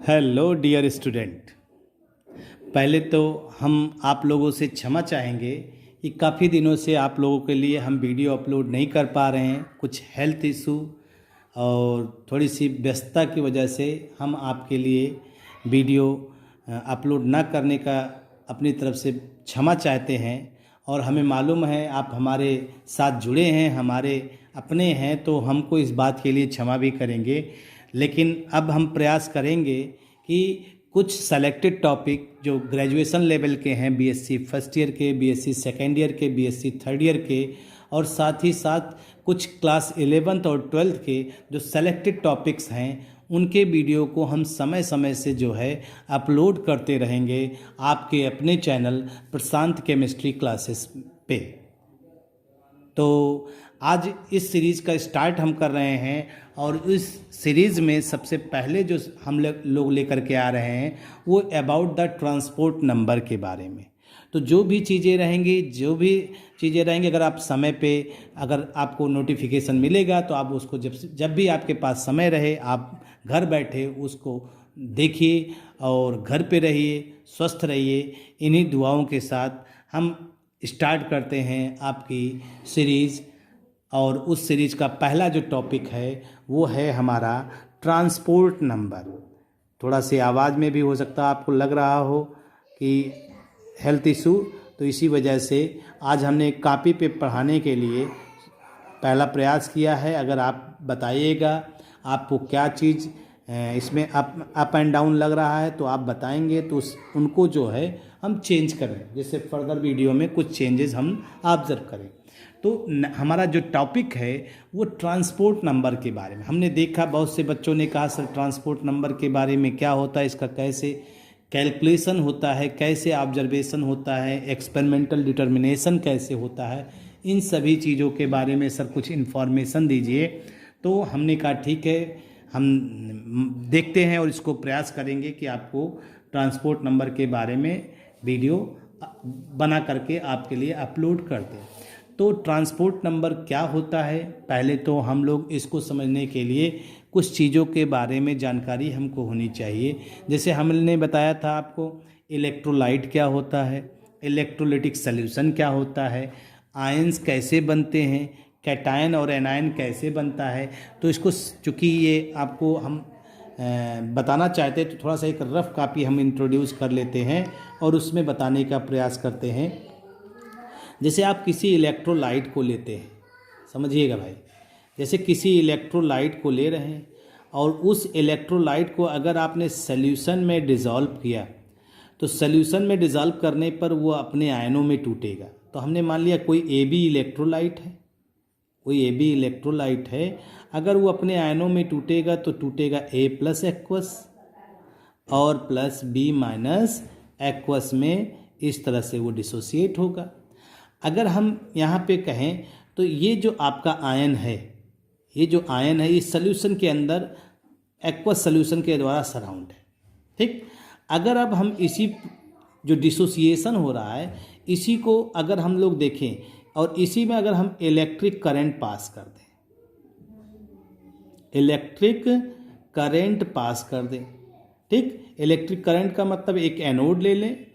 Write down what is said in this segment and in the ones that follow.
Hello dear student. पहले तो हम आप लोगों से क्षमा चाहेंगे कि काफ़ी दिनों से आप लोगों के लिए हम वीडियो अपलोड नहीं कर पा रहे हैं। कुछ हेल्थ इशू और थोड़ी सी व्यस्तता की वजह से हम आपके लिए वीडियो अपलोड ना करने का अपनी तरफ से क्षमा चाहते हैं। और हमें मालूम है आप हमारे साथ जुड़े हैं, हमारे अपने हैं, तो हमको इस बात के लिए क्षमा भी करेंगे। लेकिन अब हम प्रयास करेंगे कि कुछ सेलेक्टेड टॉपिक जो ग्रेजुएशन लेवल के हैं, बीएससी फर्स्ट ईयर के, बीएससी सेकेंड ईयर के, बीएससी थर्ड ईयर के, और साथ ही साथ कुछ क्लास 11th और 12th के जो सेलेक्टेड टॉपिक्स हैं उनके वीडियो को हम समय समय से जो है अपलोड करते रहेंगे आपके अपने चैनल प्रशांत केमिस्ट्री क्लासेस पे। तो आज इस सीरीज़ का स्टार्ट हम कर रहे हैं और इस सीरीज़ में सबसे पहले जो हम लोग लेकर के आ रहे हैं वो अबाउट द ट्रांसपोर्ट नंबर के बारे में। तो जो भी चीज़ें रहेंगी अगर आप समय पे, अगर आपको नोटिफिकेशन मिलेगा तो आप उसको जब भी आपके पास समय रहे आप घर बैठे उसको देखिए और घर पे रहिए, स्वस्थ रहिए। इन्हीं दुआओं के साथ हम स्टार्ट करते हैं आपकी सीरीज़। और उस सीरीज़ का पहला जो टॉपिक है वो है हमारा ट्रांसपोर्ट नंबर। थोड़ा सी आवाज़ में भी हो सकता है आपको लग रहा हो कि हेल्थ इशू, तो इसी वजह से आज हमने कॉपी पे पढ़ाने के लिए पहला प्रयास किया है। अगर आप बताइएगा आपको क्या चीज़ इसमें अप एंड डाउन लग रहा है तो आप बताएंगे तो उनको जो है हम चेंज करें, जैसे फर्दर वीडियो में कुछ चेंजेस हम ऑब्जर्व करें। तो हमारा जो टॉपिक है वो ट्रांसपोर्ट नंबर के बारे में। हमने देखा बहुत से बच्चों ने कहा सर ट्रांसपोर्ट नंबर के बारे में क्या होता है, इसका कैसे कैलकुलेशन होता है, कैसे ऑब्जर्वेशन होता है, एक्सपेरिमेंटल डिटर्मिनेशन कैसे होता है, इन सभी चीज़ों के बारे में सर कुछ इन्फॉर्मेशन दीजिए। तो हमने कहा ठीक है, हम देखते हैं और इसको प्रयास करेंगे कि आपको ट्रांसपोर्ट नंबर के बारे में वीडियो बना करके आपके लिए अपलोड कर दें। तो ट्रांसपोर्ट नंबर क्या होता है, पहले तो हम लोग इसको समझने के लिए कुछ चीज़ों के बारे में जानकारी हमको होनी चाहिए। जैसे हमने बताया था आपको इलेक्ट्रोलाइट क्या होता है, इलेक्ट्रोलिटिक सॉल्यूशन क्या होता है, आयंस कैसे बनते हैं, कैटायन और एनायन कैसे बनता है। तो इसको चूँकि ये आपको हम बताना चाहते हैं तो थोड़ा सा एक रफ कॉपी हम इंट्रोड्यूस कर लेते हैं और उसमें बताने का प्रयास करते हैं। जैसे आप किसी इलेक्ट्रोलाइट को लेते हैं, समझिएगा भाई, जैसे किसी इलेक्ट्रोलाइट को ले रहे हैं और उस इलेक्ट्रोलाइट को अगर आपने सॉल्यूशन में डिज़ोल्व किया तो सॉल्यूशन में डिज़ोल्व करने पर वो अपने आयनों में टूटेगा। तो हमने मान लिया कोई ए बी इलेक्ट्रोलाइट है, अगर वो अपने आयनों में टूटेगा तो टूटेगा A प्लस एक्वस और प्लस B माइनस एक्वस में, इस तरह से वो डिसोसिएट होगा। अगर हम यहाँ पे कहें तो ये जो आपका आयन है, इस सॉल्यूशन के अंदर एक्वस सॉल्यूशन के द्वारा सराउंड है, ठीक। अगर अब हम इसी जो डिसोसिएशन हो रहा है इसी को अगर हम लोग देखें और इसी में अगर हम इलेक्ट्रिक करंट पास कर दें, ठीक। इलेक्ट्रिक करंट का मतलब एक एनोड ले लें,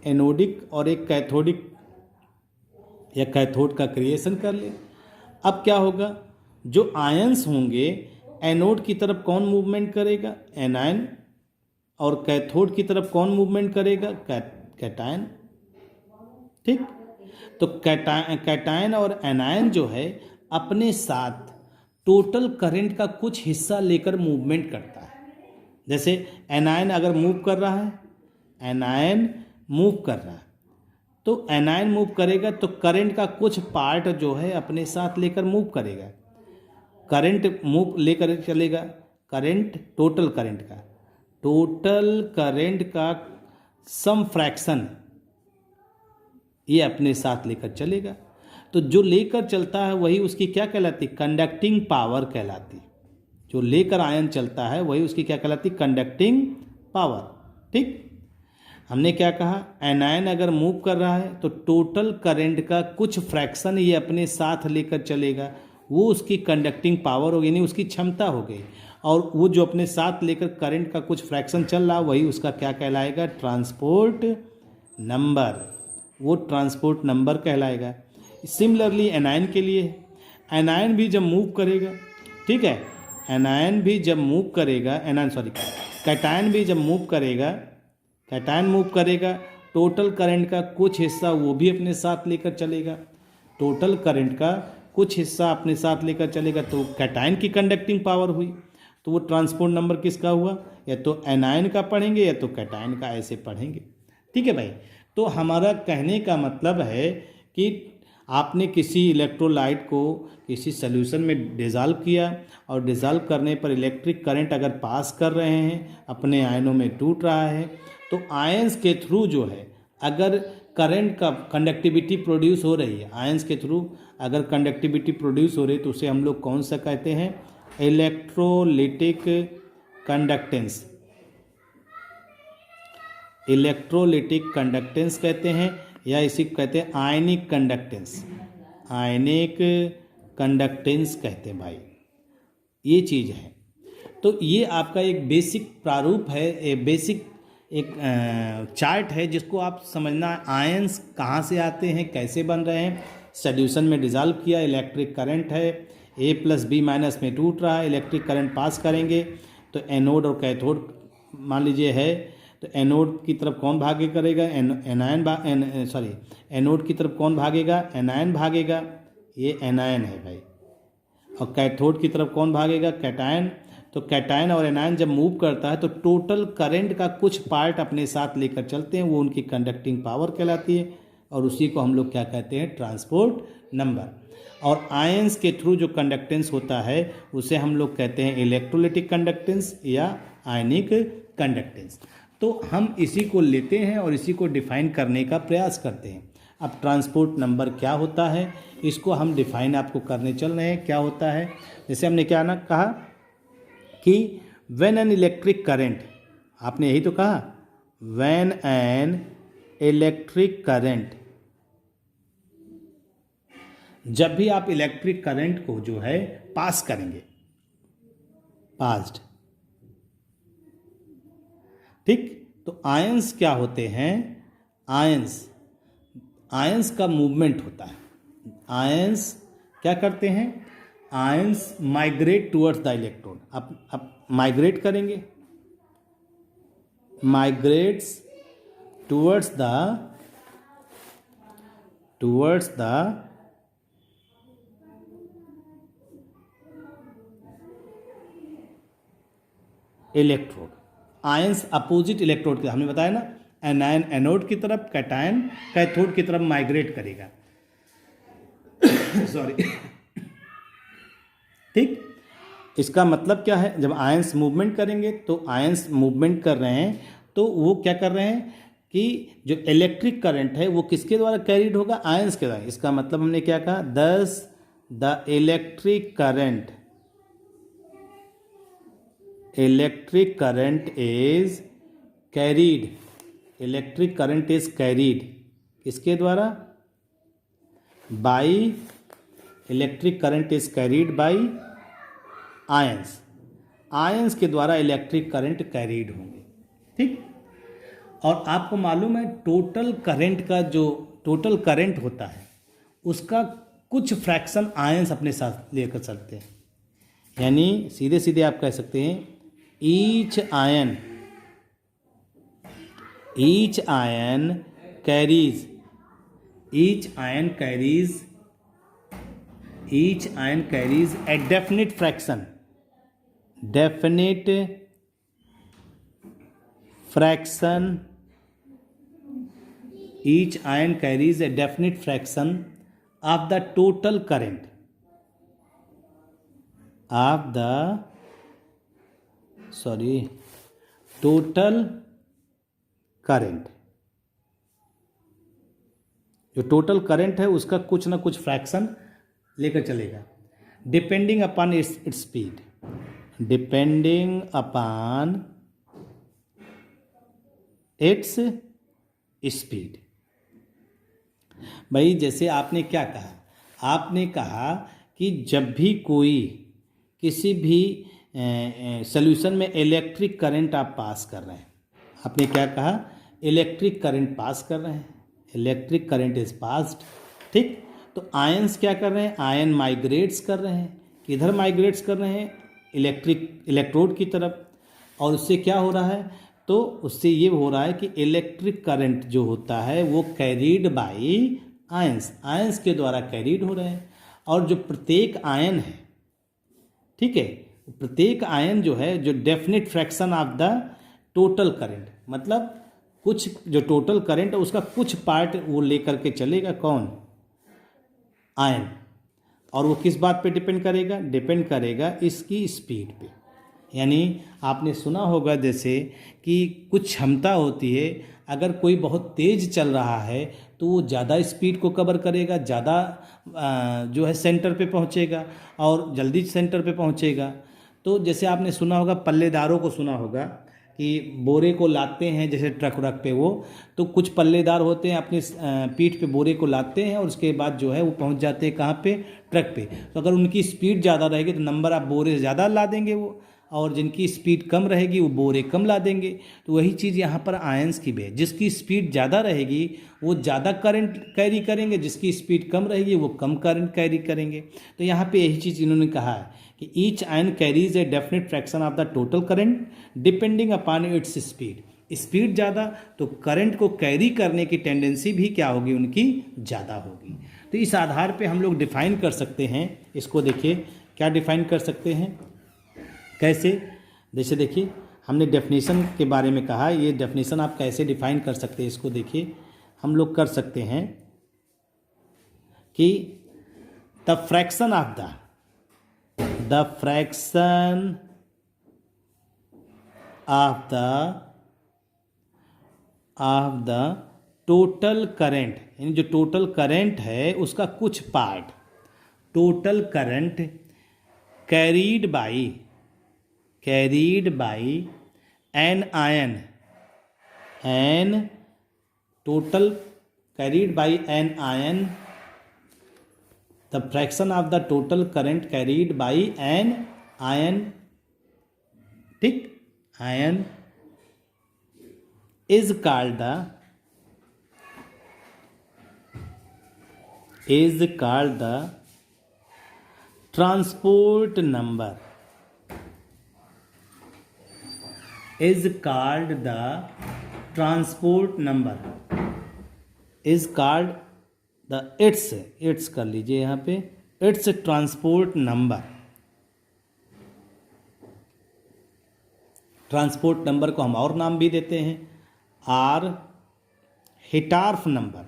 एनोडिक, और एक कैथोडिक या कैथोड का क्रिएशन कर ले। अब क्या होगा, जो आयंस होंगे एनोड की तरफ कौन मूवमेंट करेगा, एनायन, और कैथोड की तरफ कौन मूवमेंट करेगा, कैटायन, ठीक। तो कैटायन और एनायन जो है अपने साथ टोटल करंट का कुछ हिस्सा लेकर मूवमेंट करता है। जैसे एनायन अगर मूव कर रहा है, तो एनायन मूव करेगा तो करंट का कुछ पार्ट जो है अपने साथ लेकर मूव करेगा, करंट मूव लेकर चलेगा, टोटल करंट का सम फ्रैक्शन ये अपने साथ लेकर चलेगा। तो जो लेकर चलता है वही उसकी क्या कहलाती, कंडक्टिंग पावर कहलाती। जो लेकर आयन चलता है वही उसकी क्या कहलाती, कंडक्टिंग पावर, ठीक। हमने क्या कहा, एनायन अगर मूव कर रहा है तो टोटल करंट का कुछ फ्रैक्शन ये अपने साथ लेकर चलेगा, वो उसकी कंडक्टिंग पावर हो गई, यानी उसकी क्षमता हो गई। और वो जो अपने साथ लेकर करंट का कुछ फ्रैक्शन चल रहा वही उसका क्या कहलाएगा, ट्रांसपोर्ट नंबर, वो ट्रांसपोर्ट नंबर कहलाएगा। सिमिलरली एनायन के लिए, एनायन भी जब मूव करेगा, ठीक है, एनायन भी जब मूव करेगा, कैटायन भी जब मूव करेगा, कैटायन मूव करेगा, टोटल करंट का कुछ हिस्सा वो भी अपने साथ लेकर चलेगा, टोटल करंट का कुछ हिस्सा अपने साथ लेकर चलेगा, तो कैटायन की कंडक्टिंग पावर हुई। तो वो ट्रांसपोर्ट नंबर किसका हुआ, या तो एनायन का पढ़ेंगे या तो कैटायन का, ऐसे पढ़ेंगे। ठीक है भाई। तो हमारा कहने का मतलब है कि आपने किसी इलेक्ट्रोलाइट को किसी सॉल्यूशन में डिज़ोल्व किया और डिज़ोल्व करने पर इलेक्ट्रिक करंट अगर पास कर रहे हैं, अपने आयनों में टूट रहा है, तो आयंस के थ्रू जो है अगर करंट का कंडक्टिविटी प्रोड्यूस हो रही है, आयंस के थ्रू अगर कंडक्टिविटी प्रोड्यूस हो रही है, तो उसे हम लोग कौन सा कहते हैं, इलेक्ट्रोलिटिक कंडक्टेंस, इलेक्ट्रोलिटिक कंडक्टेंस कहते हैं, या इसी को कहते हैं आयनिक कंडक्टेंस, आयनिक कंडक्टेंस कहते हैं भाई, ये चीज़ है। तो ये आपका एक बेसिक प्रारूप है, एक बेसिक एक चार्ट है जिसको आप समझना, आयंस कहाँ से आते हैं, कैसे बन रहे हैं, सॉल्यूशन में डिज़ोल्व किया, इलेक्ट्रिक करंट है, A+B- में टूट रहा है, इलेक्ट्रिक करंट पास करेंगे, तो एनोड और कैथोड मान लीजिए है, तो एनोड की तरफ कौन भागे करेगा, एनोड की तरफ कौन भागेगा, एनायन भागेगा, ये एनायन है भाई, और कैथोड की तरफ कौन भागेगा, कैटायन। तो कैटायन और एनायन जब मूव करता है तो टोटल करंट का कुछ पार्ट अपने साथ लेकर चलते हैं, वो उनकी कंडक्टिंग पावर कहलाती है, और उसी को हम लोग क्या कहते हैं, ट्रांसपोर्ट नंबर। और आयंस के थ्रू जो कंडक्टेंस होता है उसे हम लोग कहते हैं इलेक्ट्रोलिटिक कंडक्टेंस या आयनिक कंडक्टेंस। तो हम इसी को लेते हैं और इसी को डिफाइन करने का प्रयास करते हैं। अब ट्रांसपोर्ट नंबर क्या होता है, इसको हम डिफाइन आपको करने चल रहे हैं, क्या होता है। जैसे हमने क्या ना कहा कि व्हेन एन इलेक्ट्रिक करंट, आपने यही तो कहा, व्हेन एन इलेक्ट्रिक करंट, जब भी आप इलेक्ट्रिक करंट को जो है पास करेंगे, पास्ड, ठीक, तो आयंस क्या होते हैं, आयंस का मूवमेंट होता है, आयंस क्या करते हैं, ions migrate towards the electron, अब माइग्रेट करेंगे, migrates towards the electrode, ions opposite electrode के, हमने बताया ना, एनायन एनोड की तरफ, कैटायन कैथोड की तरफ माइग्रेट करेगा सॉरी ठीक। इसका मतलब क्या है, जब आयंस मूवमेंट करेंगे, तो आयंस मूवमेंट कर रहे हैं, तो वो क्या कर रहे हैं कि जो इलेक्ट्रिक करंट है वो किसके द्वारा कैरिड होगा, आयंस के द्वारा। इसका मतलब हमने क्या कहा, दस the electric current is carried, electric current is carried किसके द्वारा, by, electric current is carried by ions, ions के द्वारा इलेक्ट्रिक करंट कैरीड होंगे, ठीक। और आपको मालूम है टोटल करंट का, जो टोटल करंट होता है उसका कुछ फ्रैक्शन आयंस अपने साथ लेकर चलते हैं, यानी सीधे सीधे आप कह सकते हैं each ion carries a definite fraction, each ion carries a definite fraction of the total current जो टोटल करंट है उसका कुछ ना कुछ फ्रैक्शन लेकर चलेगा, depending upon its speed, depending upon its speed. भाई जैसे आपने क्या कहा, आपने कहा कि जब भी कोई किसी भी सॉल्यूशन में इलेक्ट्रिक करंट आप पास कर रहे हैं। आपने क्या कहा, इलेक्ट्रिक करंट पास कर रहे हैं, इलेक्ट्रिक करंट इज पास्ड, ठीक। तो आयंस क्या कर रहे हैं, आयन माइग्रेट्स कर रहे हैं, किधर माइग्रेट्स कर रहे हैं, इलेक्ट्रोड की तरफ। और उससे क्या हो रहा है, तो उससे ये हो रहा है कि इलेक्ट्रिक करंट जो होता है वो कैरीड बाई आयंस, आयंस के द्वारा कैरीड हो रहे हैं। और जो प्रत्येक आयन है, ठीक है, प्रत्येक आयन जो है, जो definite fraction of the total current, मतलब कुछ जो टोटल करंट है उसका कुछ पार्ट वो लेकर के चलेगा, कौन, आयन। और वो किस बात पे डिपेंड करेगा, डिपेंड करेगा इसकी स्पीड पे। यानी आपने सुना होगा जैसे कि कुछ क्षमता होती है, अगर कोई बहुत तेज़ चल रहा है तो वो ज़्यादा स्पीड को कवर करेगा, ज़्यादा जो है सेंटर पे पहुंचेगा और जल्दी सेंटर पे पहुंचेगा। तो जैसे आपने सुना होगा, पल्लेदारों को सुना होगा कि बोरे को लादते हैं जैसे ट्रक व्रक पे, वो तो कुछ पल्लेदार होते हैं अपनी पीठ पे बोरे को लादते हैं और उसके बाद जो है वो पहुंच जाते हैं कहाँ पे, ट्रक पे। तो अगर उनकी स्पीड ज़्यादा रहेगी तो नंबर ऑफ बोरे ज़्यादा ला देंगे वो, और जिनकी स्पीड कम रहेगी वो बोरे कम ला देंगे। तो वही चीज़ यहाँ पर आयंस की भी है, जिसकी स्पीड ज़्यादा रहेगी वो ज़्यादा करंट कैरी करेंगे, जिसकी स्पीड कम रहेगी वो कम करंट कैरी करेंगे। तो यहाँ पे यही चीज़ इन्होंने कहा है कि each ion carries a definite fraction of the total current depending upon its speed. Speed ज़्यादा तो करंट को कैरी करने की टेंडेंसी भी क्या होगी, उनकी ज़्यादा होगी। तो इस आधार पे हम लोग डिफाइन कर सकते हैं इसको। देखिए क्या डिफाइन कर सकते हैं, कैसे, जैसे देखिए हमने डेफिनेशन के बारे में कहा, ये डेफिनेशन आप कैसे डिफाइन कर सकते हैं इसको। देखिए हम लोग कर सकते हैं कि the fraction of the total current, यानी जो टोटल करंट है उसका कुछ part, total current carried by an ion, total carried by an ion, the fraction of the total current carried by an ion, ठीक, ion is called the transport number, is called the transport number, is called the its कर लीजिए यहाँ पे, its transport number। Transport number को हम और नाम भी देते हैं, आर हिटार्फ नंबर,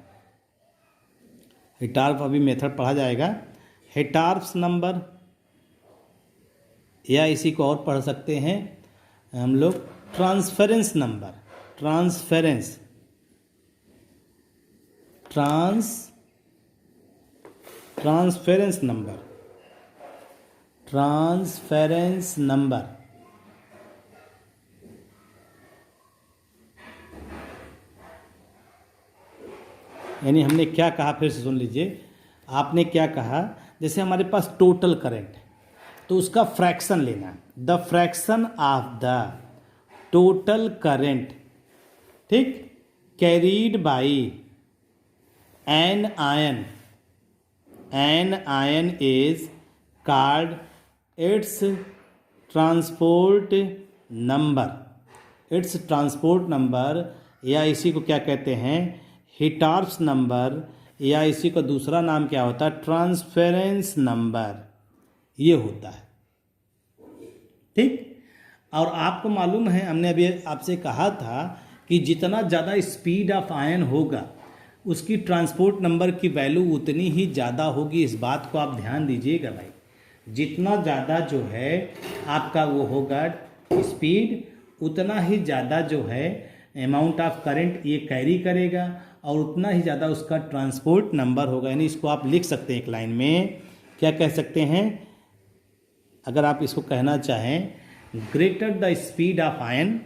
हिटार्फ अभी मेथड पढ़ा जाएगा, हिटार्फ नंबर, या इसी को और पढ़ सकते हैं हम लोग transference number, transference number, transference number. यानी हमने क्या कहा, फिर से सुन लीजिए, आपने क्या कहा, जैसे हमारे पास टोटल करंट है तो उसका फ्रैक्शन लेना, the fraction of the total current, ठीक, carried by an ion is called its transport number, या इसी को क्या कहते हैं, हिटार्फ नंबर, या इसी का दूसरा नाम क्या होता है, ट्रांसफरेंस नंबर, ये होता है, ठीक। और आपको मालूम है, हमने अभी आपसे कहा था कि जितना ज़्यादा स्पीड ऑफ आयन होगा उसकी ट्रांसपोर्ट नंबर की वैल्यू उतनी ही ज़्यादा होगी। इस बात को आप ध्यान दीजिएगा भाई, जितना ज़्यादा जो है आपका वो होगा स्पीड, उतना ही ज़्यादा जो है अमाउंट ऑफ करंट ये कैरी करेगा और उतना ही ज़्यादा उसका ट्रांसपोर्ट नंबर होगा। यानी इसको आप लिख सकते हैं एक लाइन में, क्या कह सकते हैं, अगर आप इसको कहना चाहें, greater the speed of ion,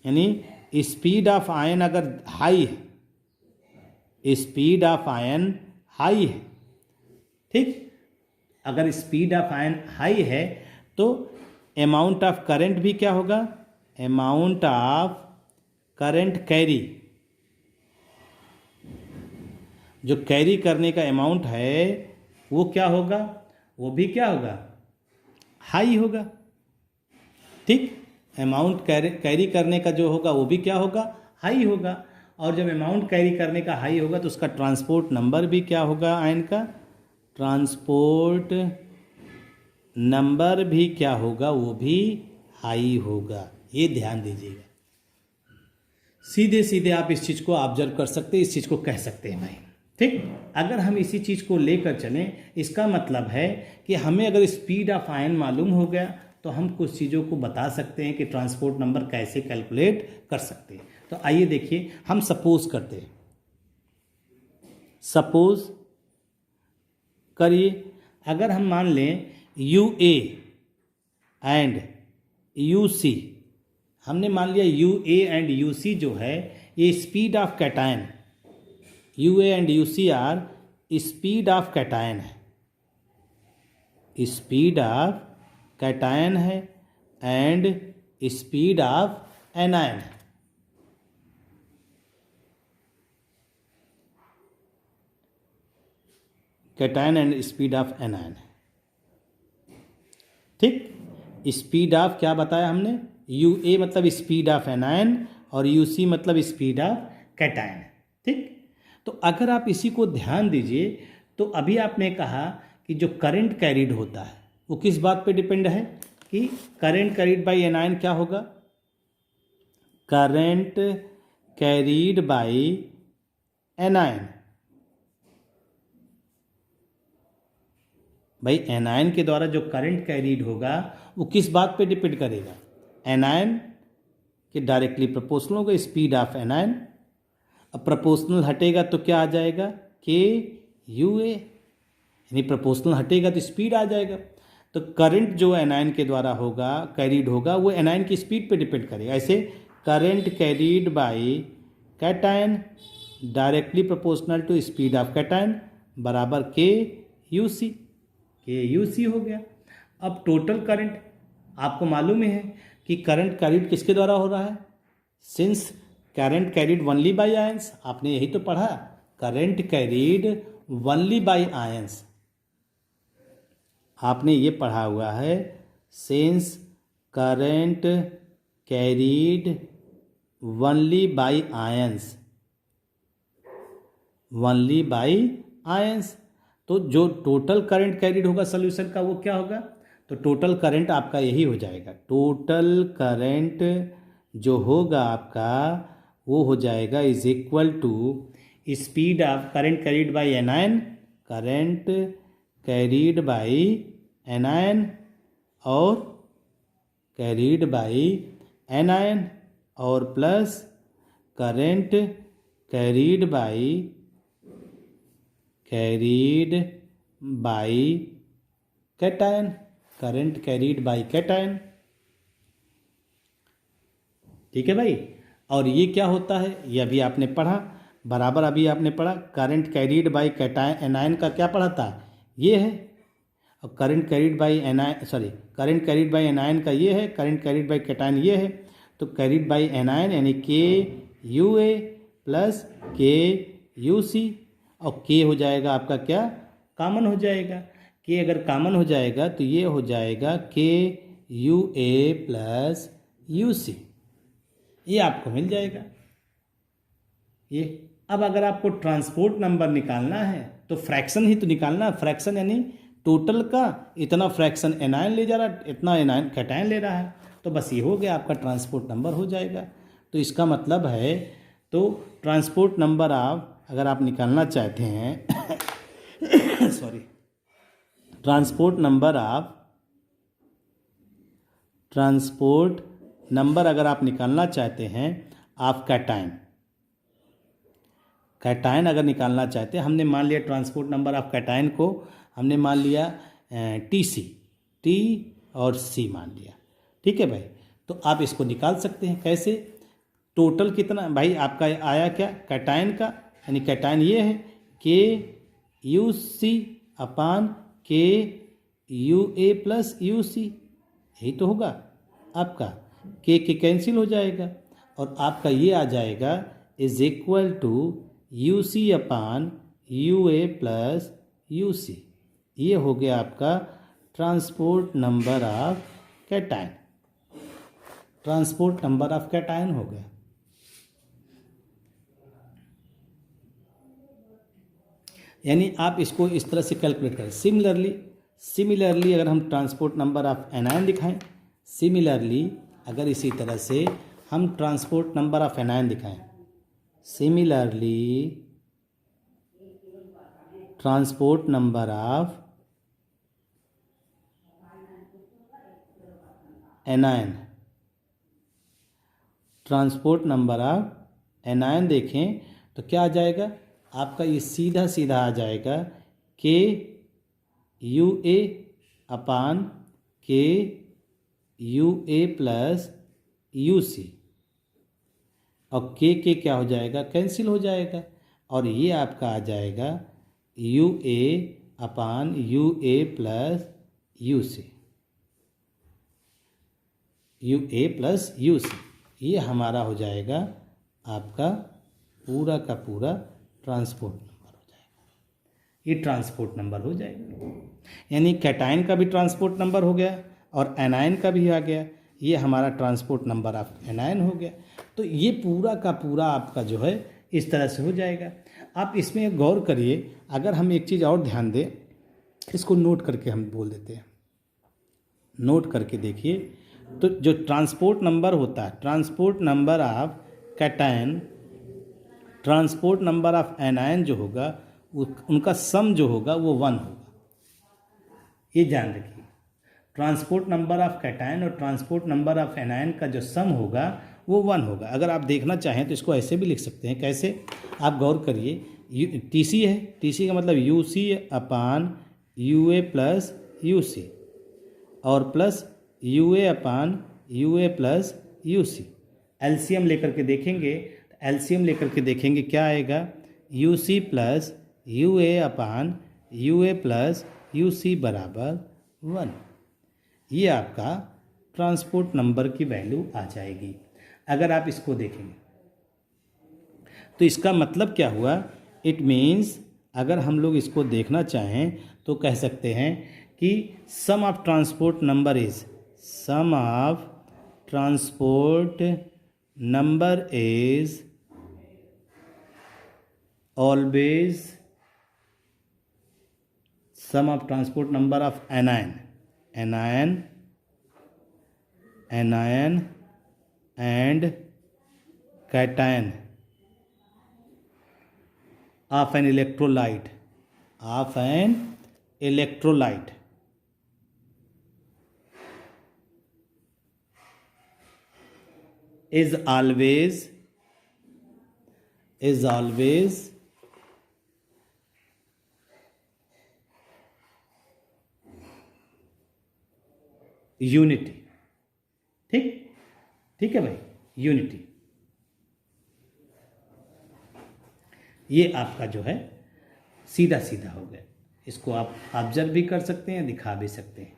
यानी स्पीड ऑफ आयन अगर हाई है, स्पीड ऑफ आयन हाई है, ठीक, अगर स्पीड ऑफ आयन हाई है तो अमाउंट ऑफ करंट भी क्या होगा, अमाउंट ऑफ करंट कैरी, जो कैरी करने का अमाउंट है वो क्या होगा, वो भी क्या होगा, हाई होगा। ठीक, अमाउंट कैरी करने का जो होगा वो भी क्या होगा, हाई होगा। और जब अमाउंट कैरी करने का हाई होगा तो उसका ट्रांसपोर्ट नंबर भी क्या होगा, आयन का ट्रांसपोर्ट नंबर भी क्या होगा, वो भी हाई होगा। ये ध्यान दीजिएगा, सीधे सीधे आप इस चीज़ को ऑब्जर्व कर सकते हैं, इस चीज़ को कह सकते हैं भाई। ठीक, अगर हम इसी चीज़ को लेकर चलें, इसका मतलब है कि हमें अगर स्पीड ऑफ आयन मालूम हो गया तो हम कुछ चीज़ों को बता सकते हैं कि ट्रांसपोर्ट नंबर कैसे कैलकुलेट कर सकते हैं। तो आइए देखिए, हम सपोज करते हैं, सपोज करिए, अगर हम मान लें U A and U C, हमने मान लिया U A and U C जो है ये speed of cation, U A and U C are speed of cation है, स्पीड ऑफ कैटायन है एंड स्पीड ऑफ एनायन है। Cation and speed of anion है। ठीक, स्पीड ऑफ क्या बताया हमने, यू ए मतलब स्पीड ऑफ एनायन और यू सी मतलब स्पीड ऑफ कैटायन। ठीक, तो अगर आप इसी को ध्यान दीजिए तो अभी आपने कहा कि जो करंट कैरिड होता है वो किस बात पे डिपेंड है कि करंट कैरिड बाय एनायन क्या होगा, करंट कैरिड बाय एनायन। भाई एनायन के द्वारा जो करंट कैरिड होगा वो किस बात पे डिपेंड करेगा, एनायन के डायरेक्टली प्रोपोर्शनल होगा स्पीड ऑफ एनायन। अब प्रोपोर्शनल हटेगा तो क्या आ जाएगा, के यू ए, यानी प्रोपोर्शनल हटेगा तो स्पीड आ जाएगा। तो करंट जो एनायन के द्वारा होगा कैरिड होगा वो एनायन की स्पीड पे डिपेंड करेगा। ऐसे current carried by cation directly proportional to speed of cation बराबर के यू सी, के यू सी हो गया। अब टोटल करंट आपको मालूम ही है कि करंट कैरिड किसके द्वारा हो रहा है, since current carried only by ions, आपने यही तो पढ़ा, current carried only by ions, आपने ये पढ़ा हुआ है, since current carried only by ions, only by ions. तो जो टोटल करंट कैरिड होगा सॉल्यूशन का वो क्या होगा, तो टोटल करंट आपका यही हो जाएगा, टोटल करंट जो होगा आपका वो हो जाएगा is equal to speed of current carried by anion, current carried by anion और कैरिड बाय एनायन और plus current carried by cation, current carried by cation. ठीक है भाई, और ये क्या होता है ये अभी आपने पढ़ा बराबर, अभी आपने पढ़ा current carried by cation, anion का क्या पढ़ा था ये है, और current carried by anion, sorry current carried by anion का ये है, करंट कैरिड बाय कैटायन ये है। तो कैरिड बाय एनायन यानी के यू ए प्लस के यू सी, और के हो जाएगा आपका क्या, कॉमन हो जाएगा, के अगर कॉमन हो जाएगा तो ये हो जाएगा के you A plus U C, ये आपको मिल जाएगा ये। अब अगर आपको ट्रांसपोर्ट नंबर निकालना है तो फ्रैक्शन ही तो निकालना, फ्रैक्शन यानी टोटल का इतना फ्रैक्शन एनायन ले जा रहा है, इतना एनायन कैटायन ले रहा है, तो बस ये हो गया आपका ट्रांसपोर्ट नंबर हो जाएगा। तो इसका मतलब है तो ट्रांसपोर्ट नंबर आप अगर आप निकालना चाहते हैं सॉरी, ट्रांसपोर्ट नंबर अगर आप निकालना चाहते हैं आप कैटायन अगर निकालना चाहते हैं, हमने मान लिया ट्रांसपोर्ट नंबर ऑफ कैटायन को हमने मान लिया टी सी, टी और सी मान लिया। ठीक है भाई, तो आप इसको निकाल सकते हैं कैसे, टोटल कितना भाई आपका आया क्या, कैटायन का यानी कैटायन ये है के यू सी अपान के यू ए प्लस यू सी, यही तो होगा आपका, के कैंसिल हो जाएगा और आपका ये आ जाएगा is equal to U C upon U A plus U C. ये हो गया आपका transport number of cation, transport number of cation हो गया। यानी आप इसको इस तरह से कैलकुलेट करें। सिमिलरली अगर हम ट्रांसपोर्ट नंबर ऑफ एनायन दिखाएं, सिमिलरली अगर इसी तरह से हम ट्रांसपोर्ट नंबर ऑफ एनायन दिखाएं, similarly transport number of anion, transport number of anion देखें तो क्या आ जाएगा आपका, ये सीधा सीधा आ जाएगा के यू ए अपान के you A plus U C, और के क्या हो जाएगा, कैंसिल हो जाएगा और ये आपका आ जाएगा U A upon U A plus U C, U A plus U C. ये हमारा हो जाएगा आपका पूरा का पूरा ट्रांसपोर्ट नंबर हो जाएगा। ये ट्रांसपोर्ट नंबर हो जाएगा, यानी कैटायन का भी ट्रांसपोर्ट नंबर हो गया और एनायन का भी आ गया। ये हमारा ट्रांसपोर्ट नंबर ऑफ एनायन हो गया। तो ये पूरा का पूरा आपका जो है इस तरह से हो जाएगा। आप इसमें गौर करिए, अगर हम एक चीज़ और ध्यान दें, इसको नोट करके हम बोल देते हैं, नोट करके देखिए। तो जो ट्रांसपोर्ट नंबर होता है, transport number of cation, transport number of anion जो होगा उनका सम जो होगा वो 1 होगा। ये ध्यान रखिए, ट्रांसपोर्ट नंबर ऑफ कैटायन और ट्रांसपोर्ट नंबर ऑफ एनायन का जो सम होगा वो 1 होगा। अगर आप देखना चाहें तो इसको ऐसे भी लिख सकते हैं। कैसे, आप गौर करिए, टी सी है, टी सी का मतलब U C upon U A plus U C और plus U A upon U A plus U C. LCM लेकर के देखेंगे, एलसीएम लेकर के देखेंगे क्या आएगा, U C plus U A upon U A plus U C बराबर 1। ये आपका ट्रांसपोर्ट नंबर की वैल्यू आ जाएगी। अगर आप इसको देखेंगे तो इसका मतलब क्या हुआ, इट मीन्स अगर हम लोग इसको देखना चाहें तो कह सकते हैं कि sum of transport number is, sum of transport number is always sum of transport number of anion and cation of an electrolyte is always unity. ठीक है भाई, यूनिटी। ये आपका जो है सीधा सीधा हो गया। इसको आप ऑब्जर्व भी कर सकते हैं, दिखा भी सकते हैं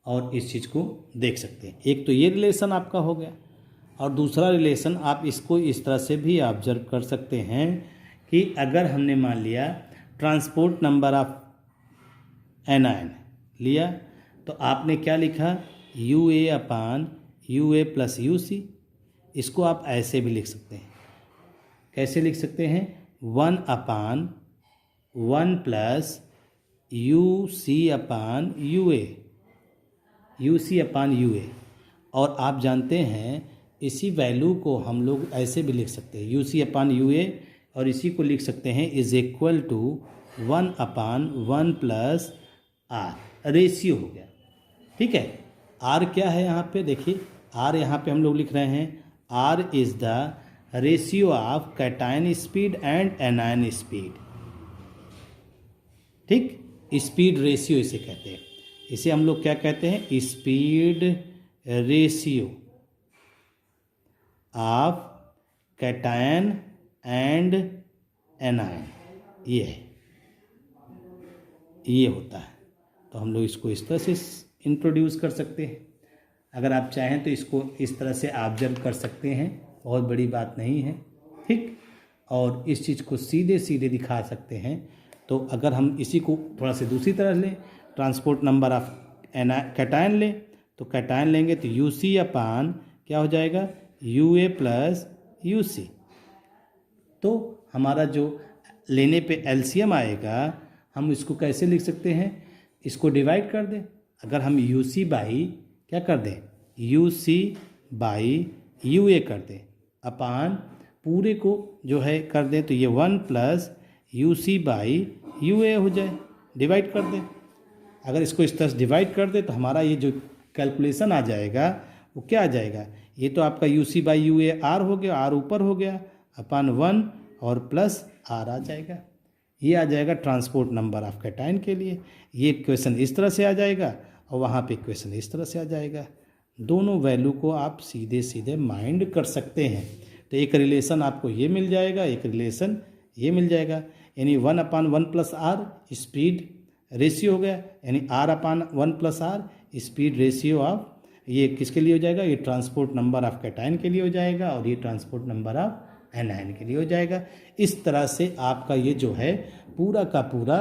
और इस चीज़ को देख सकते हैं। एक तो ये रिलेशन आपका हो गया और दूसरा रिलेशन आप इसको इस तरह से भी ऑब्जर्व कर सकते हैं कि अगर हमने मान लिया ट्रांसपोर्ट नंबर ऑफ एनायन लिया तो आपने क्या लिखा, U A upon U A plus U C. इसको आप ऐसे भी लिख सकते हैं। कैसे लिख सकते हैं, 1 upon 1 plus U C upon U A, U C upon U A. और आप जानते हैं इसी वैल्यू को हम लोग ऐसे भी लिख सकते हैं, you C upon U A, और इसी को लिख सकते हैं is equal to 1 upon 1 plus R. Ratio हो गया। ठीक है, आर क्या है यहाँ पे देखिए, आर यहाँ पे हम लोग लिख रहे हैं R is the ratio of cation speed and anion speed. ठीक, स्पीड रेशियो इसे कहते हैं। इसे हम लोग क्या कहते हैं, speed ratio of cation and anion. ये है, ये होता है। तो हम लोग इसको इस तरह से इंट्रोड्यूस कर सकते हैं। अगर आप चाहें तो इसको इस तरह से ऑब्जर्व कर सकते हैं, बहुत बड़ी बात नहीं है, ठीक। और इस चीज़ को सीधे सीधे दिखा सकते हैं। तो अगर हम इसी को थोड़ा सा दूसरी तरह लें, ट्रांसपोर्ट नंबर ऑफ कैटायन लें, तो कैटायन लेंगे तो UC अपान क्या हो जाएगा, UA प्लस UC। तो हमारा जो लेने पे LCM आएगा, हम इसको कैसे लिख सकते हैं, इसको डिवाइड कर दें। अगर हम UC बाई क्या कर दें, UC बाई UA कर दें, अपान पूरे को जो है कर दें, तो ये 1 प्लस UC बाई UA हो जाए, डिवाइड कर दें। अगर इसको इस तरह से डिवाइड कर दें तो हमारा ये जो कैलकुलेशन आ जाएगा वो क्या आ जाएगा, ये तो आपका UC बाई UA R हो गया, R ऊपर हो गया, अपान 1 और प्लस R आ जाएगा। ये आ जाएगा ट्रांसपोर्ट नंबर ऑफ कैटायन के लिए। ये क्वेश्चन इस तरह से आ जाएगा और वहाँ पे क्वेश्चन इस तरह से आ जाएगा। दोनों वैल्यू को आप सीधे सीधे माइंड कर सकते हैं। तो एक रिलेशन आपको ये मिल जाएगा, एक रिलेशन ये मिल जाएगा, यानी 1 upon 1 plus R speed ratio हो गया, यानी R upon 1 plus R speed ratio of, ये किसके लिए हो जाएगा, ये ट्रांसपोर्ट नंबर ऑफ कैटायन के लिए हो जाएगा और ये ट्रांसपोर्ट नंबर ऑफ एनायन के लिए हो जाएगा। इस तरह से आपका ये जो है पूरा का पूरा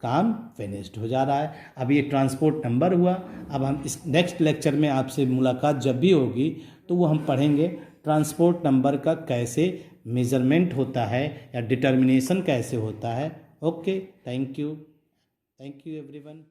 काम फिनिश्ड हो जा रहा है। अब ये ट्रांसपोर्ट नंबर हुआ। अब हम इस नेक्स्ट लेक्चर में आपसे मुलाकात जब भी होगी तो वो हम पढ़ेंगे ट्रांसपोर्ट नंबर का कैसे मेज़रमेंट होता है या डिटर्मिनेशन कैसे होता है। Okay, thank you everyone.